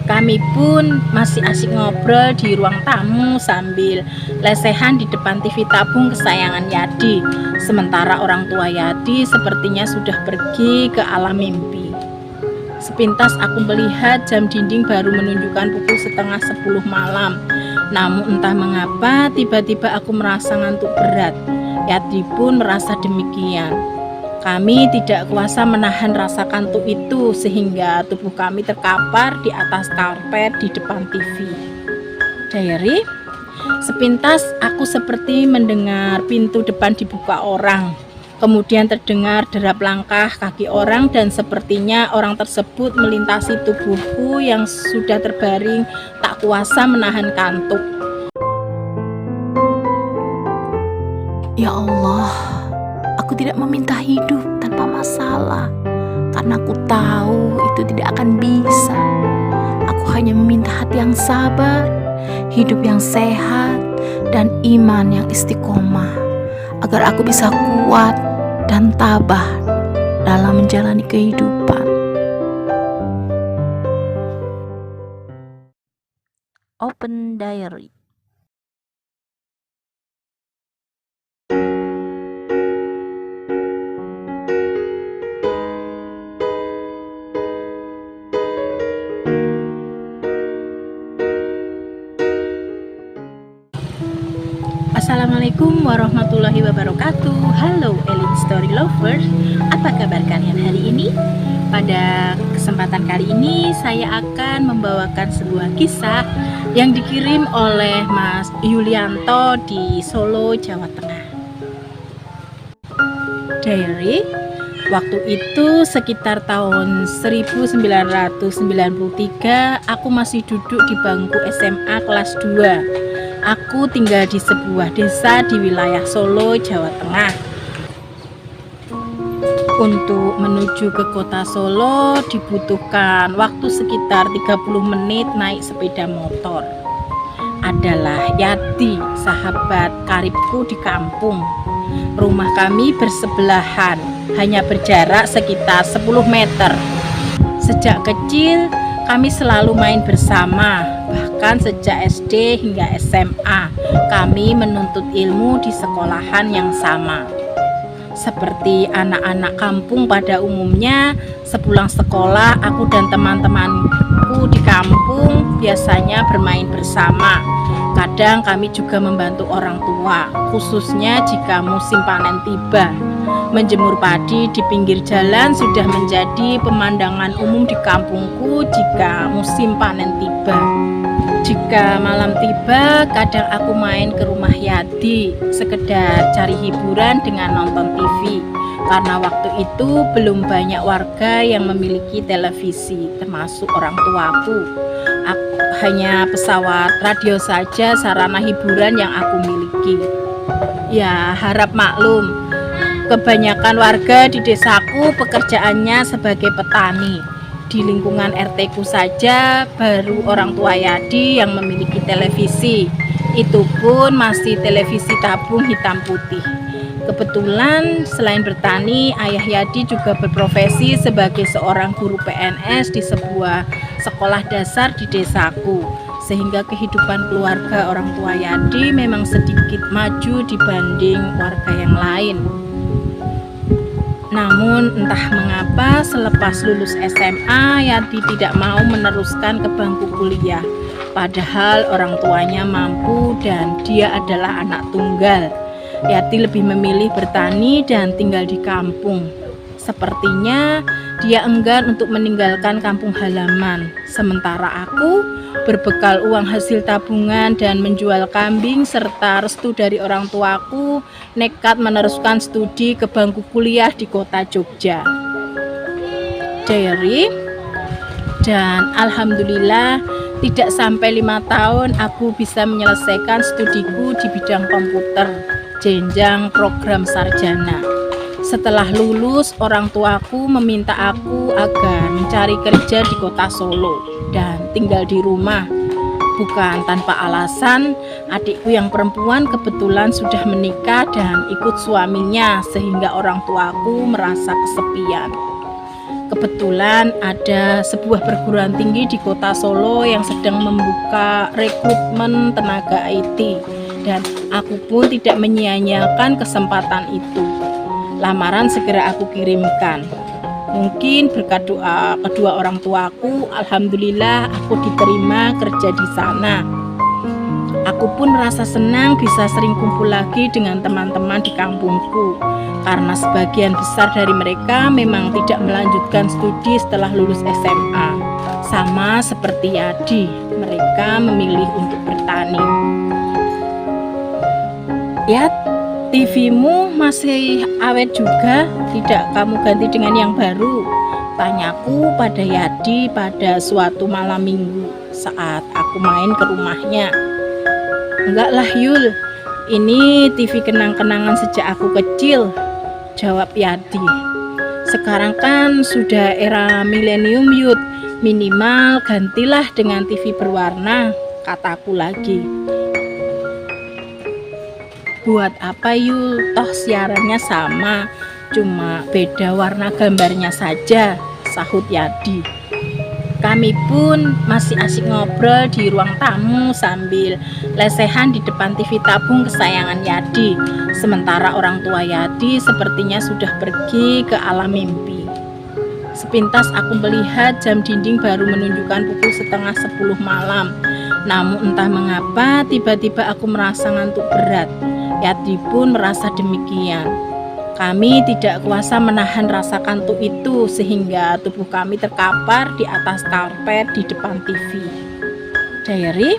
Kami pun masih asik ngobrol di ruang tamu sambil lesehan di depan TV tabung kesayangan Yadi. Sementara orang tua Yadi sepertinya sudah pergi ke alam mimpi. Sepintas aku melihat jam dinding baru menunjukkan pukul 9:30 malam. Namun entah mengapa tiba-tiba aku merasa ngantuk berat. Yadi pun merasa demikian. Kami tidak kuasa menahan rasa kantuk itu sehingga tubuh kami terkapar di atas karpet di depan TV. Diary, sepintas aku seperti mendengar pintu depan dibuka orang. Kemudian terdengar derap langkah kaki orang dan sepertinya orang tersebut melintasi tubuhku yang sudah terbaring tak kuasa menahan kantuk. Ya Allah, aku tidak meminta hidup tanpa masalah, karena aku tahu itu tidak akan bisa. Aku hanya meminta hati yang sabar, hidup yang sehat, dan iman yang istiqomah, agar aku bisa kuat dan tabah dalam menjalani kehidupan. Open Diary. Assalamualaikum warahmatullahi wabarakatuh. Halo Elin Story Lovers, apa kabar kalian hari ini? Pada kesempatan kali ini saya akan membawakan sebuah kisah yang dikirim oleh Mas Yulianto di Solo, Jawa Tengah. Diary, waktu itu sekitar tahun 1993, aku masih duduk di bangku SMA kelas 2. Aku tinggal di sebuah desa di wilayah Solo, Jawa Tengah. Untuk menuju ke kota Solo dibutuhkan waktu sekitar 30 menit naik sepeda motor. Adalah Yati, sahabat karibku di kampung. Rumah kami bersebelahan, hanya berjarak sekitar 10 meter. Sejak kecil kami selalu main bersama, bahkan sejak SD hingga SMA kami menuntut ilmu di sekolahan yang sama. Seperti anak-anak kampung pada umumnya, sepulang sekolah aku dan teman-temanku di kampung biasanya bermain bersama. Kadang kami juga membantu orang tua, khususnya jika musim panen tiba. Menjemur padi di pinggir jalan sudah menjadi pemandangan umum di kampungku jika musim panen tiba. Jika malam tiba, kadang aku main ke rumah Yadi, sekedar cari hiburan dengan nonton TV. Karena waktu itu belum banyak warga yang memiliki televisi, termasuk orang tuaku. Hanya pesawat radio saja sarana hiburan yang aku miliki. Ya, harap maklum, kebanyakan warga di desaku pekerjaannya sebagai petani. Di lingkungan RT ku saja baru orang tua Yadi yang memiliki televisi. Itu pun masih televisi tabung hitam putih. Kebetulan selain bertani, ayah Yadi juga berprofesi sebagai seorang guru PNS di sebuah sekolah dasar di desaku. Sehingga kehidupan keluarga orang tua Yadi memang sedikit maju dibanding warga yang lain. Namun entah mengapa selepas lulus SMA Yadi tidak mau meneruskan ke bangku kuliah. Padahal orang tuanya mampu dan dia adalah anak tunggal. Yati lebih memilih bertani dan tinggal di kampung. Sepertinya dia enggan untuk meninggalkan kampung halaman. Sementara aku berbekal uang hasil tabungan dan menjual kambing serta restu dari orang tuaku, nekat meneruskan studi ke bangku kuliah di kota Jogja. Diary, dan alhamdulillah tidak sampai 5 tahun aku bisa menyelesaikan studiku di bidang komputer, jenjang program sarjana. Setelah lulus, orang tuaku meminta aku agar mencari kerja di kota Solo dan tinggal di rumah. Bukan tanpa alasan, adikku yang perempuan kebetulan sudah menikah dan ikut suaminya sehingga orang tuaku merasa kesepian. Kebetulan ada sebuah perguruan tinggi di kota Solo yang sedang membuka rekrutmen tenaga IT, dan aku pun tidak menyia-nyiakan kesempatan itu. Lamaran segera aku kirimkan. Mungkin berkat doa kedua orang tuaku, alhamdulillah aku diterima kerja di sana. Aku pun merasa senang bisa sering kumpul lagi dengan teman-teman di kampungku, karena sebagian besar dari mereka memang tidak melanjutkan studi setelah lulus SMA. Sama seperti Yadi, mereka memilih untuk bertani. Ya, TV-mu masih awet juga, tidak kamu ganti dengan yang baru? Tanyaku pada Yadi pada suatu malam minggu saat aku main ke rumahnya. Enggak lah Yul, ini TV kenang-kenangan sejak aku kecil, jawab Yadi. Sekarang kan sudah era milenium Yud, minimal gantilah dengan TV berwarna, kataku lagi. Buat apa Yul, toh siarannya sama, cuma beda warna gambarnya saja, sahut Yadi. Kami pun masih asik ngobrol di ruang tamu sambil lesehan di depan TV tabung kesayangan Yadi. Sementara orang tua Yadi sepertinya sudah pergi ke alam mimpi. Sepintas aku melihat jam dinding baru menunjukkan pukul 9:30 malam. Namun entah mengapa tiba-tiba aku merasa ngantuk berat. Yadi pun merasa demikian. Kami tidak kuasa menahan rasa kantuk itu sehingga tubuh kami terkapar di atas karpet di depan TV. Diary,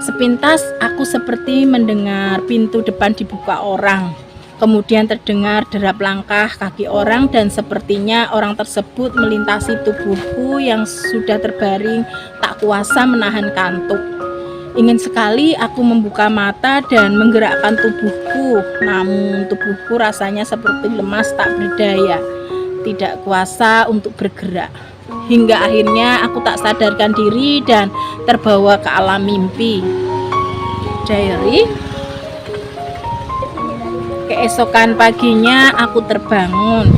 sepintas aku seperti mendengar pintu depan dibuka orang. Kemudian terdengar derap langkah kaki orang dan sepertinya orang tersebut melintasi tubuhku yang sudah terbaring tak kuasa menahan kantuk. Ingin sekali aku membuka mata dan menggerakkan tubuhku, namun tubuhku rasanya seperti lemas tak berdaya, tidak kuasa untuk bergerak. Hingga akhirnya aku tak sadarkan diri dan terbawa ke alam mimpi. Diary, keesokan paginya aku terbangun.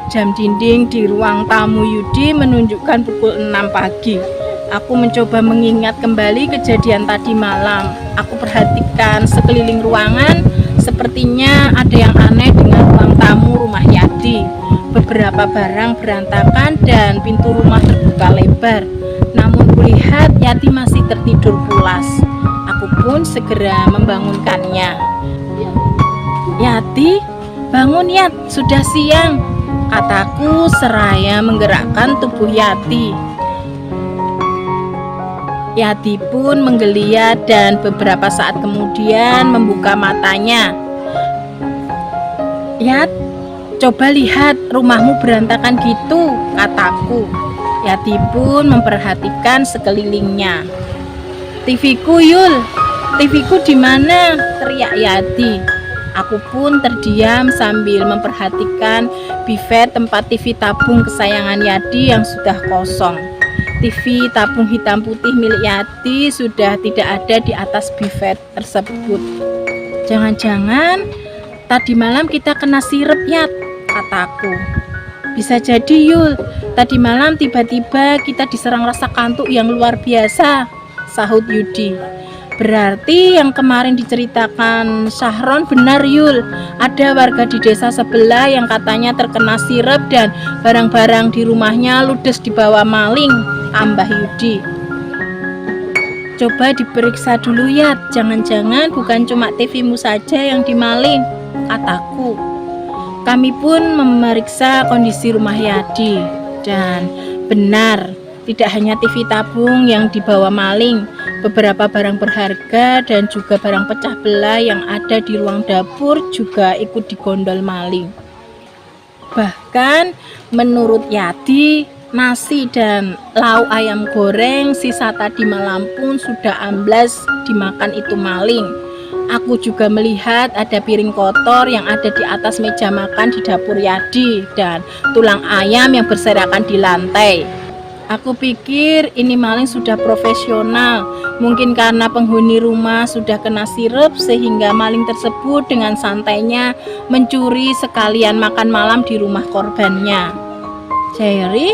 Jam dinding di ruang tamu Yudi menunjukkan pukul 6 pagi. Aku mencoba mengingat kembali kejadian tadi malam. Aku perhatikan sekeliling ruangan, sepertinya ada yang aneh dengan ruang tamu rumah Yadi. Beberapa barang berantakan dan pintu rumah terbuka lebar. Namun kulihat Yadi masih tertidur pulas. Aku pun segera membangunkannya. Yadi, bangun Yat, sudah siang, kataku seraya menggerakkan tubuh Yadi. Yadi pun menggeliat dan beberapa saat kemudian membuka matanya. Yat, coba lihat rumahmu berantakan gitu, kataku. Yadi pun memperhatikan sekelilingnya. TV-ku Yul, TV-ku di mana? Teriak Yadi. Aku pun terdiam sambil memperhatikan buffet tempat TV tabung kesayangan Yadi yang sudah kosong. TV tabung hitam putih milik Yadi sudah tidak ada di atas buffet tersebut. Jangan-jangan tadi malam kita kena sirup Yat, kataku. Bisa jadi Yul, tadi malam tiba-tiba kita diserang rasa kantuk yang luar biasa, sahut Yudi. Berarti yang kemarin diceritakan Syahron benar Yul. Ada warga di desa sebelah yang katanya terkena sirup dan barang-barang di rumahnya ludes dibawa maling, tambah Yudi. Coba diperiksa dulu ya, jangan-jangan bukan cuma TV-mu saja yang dimaling, kataku. Kami pun memeriksa kondisi rumah Yadi dan benar, tidak hanya TV tabung yang dibawa maling, beberapa barang berharga dan juga barang pecah belah yang ada di ruang dapur juga ikut digondol maling. Bahkan menurut Yadi, nasi dan lauk ayam goreng sisa tadi malam pun sudah amblas dimakan itu maling. Aku juga melihat ada piring kotor yang ada di atas meja makan di dapur Yadi dan tulang ayam yang berserakan di lantai. Aku pikir ini maling sudah profesional. Mungkin karena penghuni rumah sudah kena sirup sehingga maling tersebut dengan santainya mencuri sekalian makan malam di rumah korbannya. Jerry,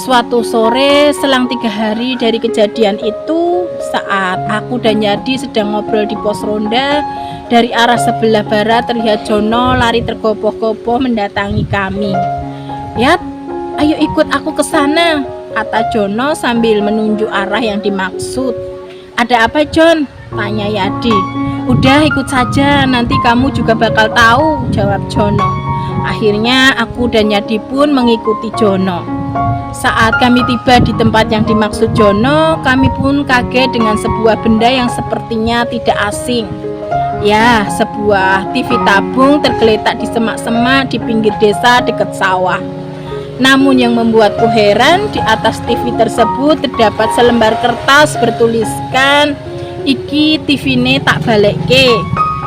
suatu sore selang 3 hari dari kejadian itu, saat aku dan Yadi sedang ngobrol di pos ronda, dari arah sebelah barat terlihat Jono lari tergopoh-gopoh mendatangi kami. "Yat, ayo ikut aku ke sana," kata Jono sambil menunjuk arah yang dimaksud. "Ada apa, Jon?" tanya Yadi. "Udah ikut saja, nanti kamu juga bakal tahu," jawab Jono. Akhirnya aku dan Yadi pun mengikuti Jono. Saat kami tiba di tempat yang dimaksud Jono, kami pun kaget dengan sebuah benda yang sepertinya tidak asing. Ya, sebuah TV tabung tergeletak di semak-semak di pinggir desa dekat sawah. Namun yang membuatku heran, di atas TV tersebut terdapat selembar kertas bertuliskan, "Iki TV-ne tak balekke,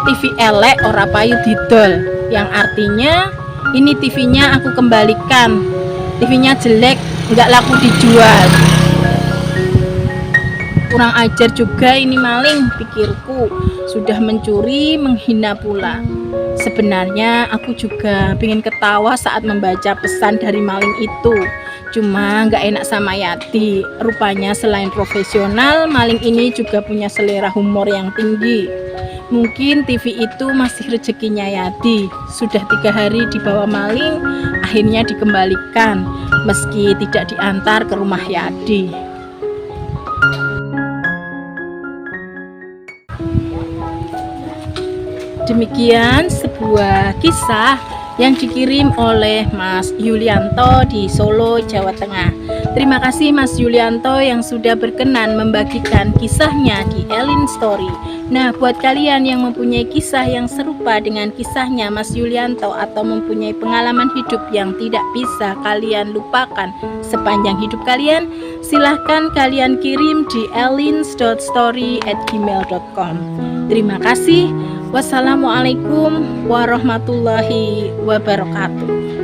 TV elek ora payu didol," yang artinya, "Ini TV-nya aku kembalikan, TV-nya jelek, nggak laku dijual." Kurang ajar juga ini maling, pikirku. Sudah mencuri, menghina pula. Sebenarnya aku juga pengen ketawa saat membaca pesan dari maling itu. Cuma nggak enak sama Yati. Rupanya selain profesional, maling ini juga punya selera humor yang tinggi. Mungkin TV itu masih rezekinya Yati. Sudah 3 hari dibawa maling, akhirnya dikembalikan, meski tidak diantar ke rumah Yadi. Demikian sebuah kisah yang dikirim oleh Mas Yulianto di Solo, Jawa Tengah. Terima kasih Mas Yulianto yang sudah berkenan membagikan kisahnya di Elin Story. Nah, buat kalian yang mempunyai kisah yang serupa dengan kisahnya Mas Yulianto atau mempunyai pengalaman hidup yang tidak bisa kalian lupakan sepanjang hidup kalian, silahkan kalian kirim di elins.story@gmail.com. Terima kasih. Wassalamualaikum warahmatullahi wabarakatuh.